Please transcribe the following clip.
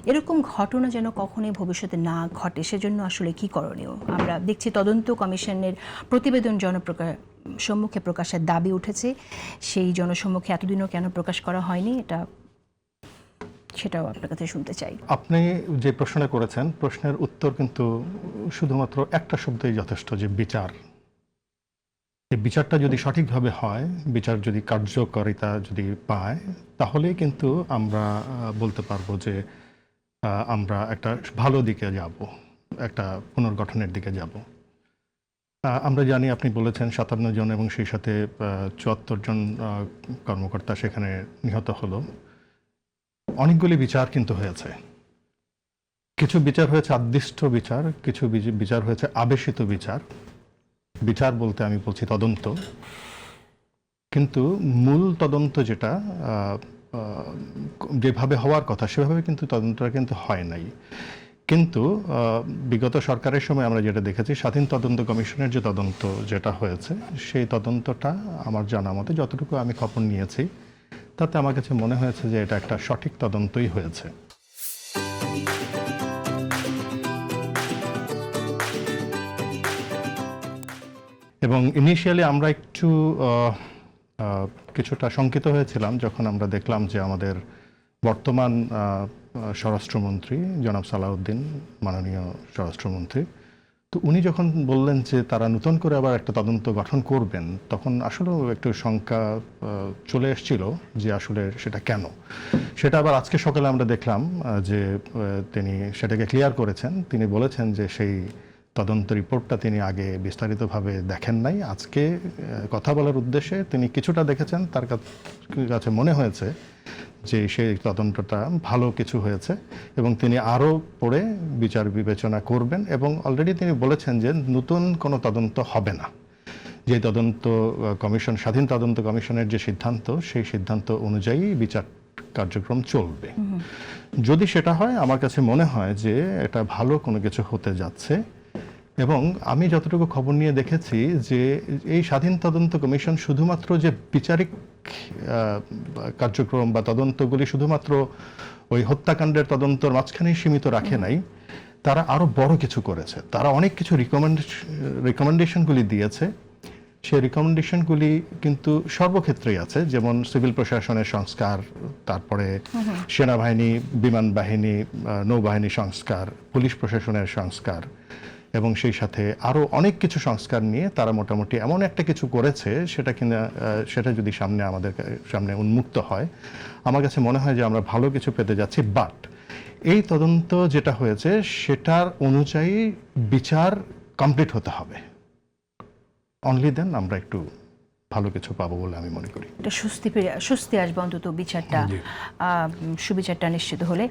এরকম ঘটনা যেন কখনোই ভবিষ্যতে না ঘটে সেজন্য আসলে কি করণীয়? আমরা দেখছি তদন্ত কমিশনের প্রতিবেদন সম্মুখে প্রকাশের দাবি উঠেছে, সেই জনসম্মুখে এতদিনও কেন প্রকাশ করা হয়নি সেটাও আপনার কাছে শুনতে চাই। আপনি যে প্রশ্নটা করেছেন প্রশ্নের উত্তর কিন্তু শুধুমাত্র একটা শব্দই যথেষ্ট, যে বিচার। এই বিচারটা যদি সঠিকভাবে হয়, বিচার যদি কার্যকারিতা যদি পায়, তাহলেই কিন্তু আমরা বলতে পারবো যে আমরা একটা ভালো দিকে যাব, একটা পুনর্গঠনের দিকে যাব। আমরা জানি, আপনি বলেছেন 57 জন এবং সেই সাথে 74 জন কর্মকর্তা সেখানে নিহত হলো। অনেকগুলি বিচার কিন্তু হয়েছে। কিছু বিচার হয়েছে আদিষ্ট বিচার, কিছু বিচার হয়েছে আবেশিত বিচার। বিচার বলতে আমি বলছি তদন্ত, কিন্তু মূল তদন্ত যেটা যেভাবে হওয়ার কথা সেভাবে কিন্তু তদন্তটা কিন্তু হয় নাই। কিন্তু বিগত সরকারের সময় আমরা যেটা দেখেছি, স্বাধীন তদন্ত কমিশনের যে তদন্ত যেটা হয়েছে, সেই তদন্তটা আমার জানা মতে, যতটুকু আমি খবর নিয়েছি, তাতে আমার কাছে মনে হয়েছে যে এটা একটা সঠিক তদন্তই হয়েছে। এবং ইনিশিয়ালি আমরা একটু কিছুটা শঙ্কিত হয়েছিলাম যখন আমরা দেখলাম যে আমাদের বর্তমান স্বরাষ্ট্রমন্ত্রী জনাব সালাউদ্দিন, মাননীয় স্বরাষ্ট্রমন্ত্রী, তো উনি যখন বললেন যে তারা নতুন করে আবার একটা তদন্ত গঠন করবেন, তখন আসলেও একটু শঙ্কা চলে এসেছিল যে আসলে সেটা কেন। সেটা আবার আজকে সকালে আমরা দেখলাম যে তিনি সেটাকে ক্লিয়ার করেছেন। তিনি বলেছেন যে সেই তদন্ত রিপোর্টটা তিনি আগে বিস্তারিতভাবে দেখেন নাই। আজকে কথা বলার উদ্দেশ্যে তিনি কিছুটা দেখেছেন, তার কাছে মনে হয়েছে যে সেই তদন্তটা ভালো কিছু হয়েছে এবং তিনি আরও পড়ে বিচার বিবেচনা করবেন। এবং অলরেডি তিনি বলেছেন যে নতুন কোনো তদন্ত হবে না, যে তদন্ত কমিশন, স্বাধীন তদন্ত কমিশনের যে সিদ্ধান্ত, সেই সিদ্ধান্ত অনুযায়ী বিচার কার্যক্রম চলবে। যদি সেটা হয়, আমার কাছে মনে হয় যে এটা ভালো কোনো কিছু হতে যাচ্ছে। এবং আমি যতটুকু খবর নিয়ে দেখেছি যে এই স্বাধীন তদন্ত কমিশন শুধুমাত্র যে বিচারিক কার্যক্রম বা তদন্তগুলি শুধুমাত্র ওই হত্যাকাণ্ডের তদন্তর মাঝখানেই সীমিত রাখে নাই, তারা আরও বড় কিছু করেছে। তারা অনেক কিছু রিকমেন্ডেশনগুলি দিয়েছে। সেই রিকমেন্ডেশনগুলি কিন্তু সর্বক্ষেত্রেই আছে, যেমন সিভিল প্রশাসনের সংস্কার, তারপরে সেনাবাহিনী, বিমান বাহিনী, নৌবাহিনী সংস্কার, পুলিশ প্রশাসনের সংস্কার, এবং সেই সাথে আরও অনেক কিছু সংস্কার নিয়ে তারা মোটামুটি এমন একটা কিছু করেছে, সেটা যদি আমাদের সামনে উন্মুক্ত হয়, আমার কাছে মনে হয় যে আমরা ভালো কিছু পেতে যাচ্ছি। বাট এই তদন্ত যেটা হয়েছে সেটার অনুযায়ী বিচার কমপ্লিট হতে হবে। অনলি দেন আমরা একটু ভালো কিছু পাবো বলে আমি মনে করি। স্বস্তি আসবে অন্তত বিচারটা, সুবিচারটা নিশ্চিত হলে।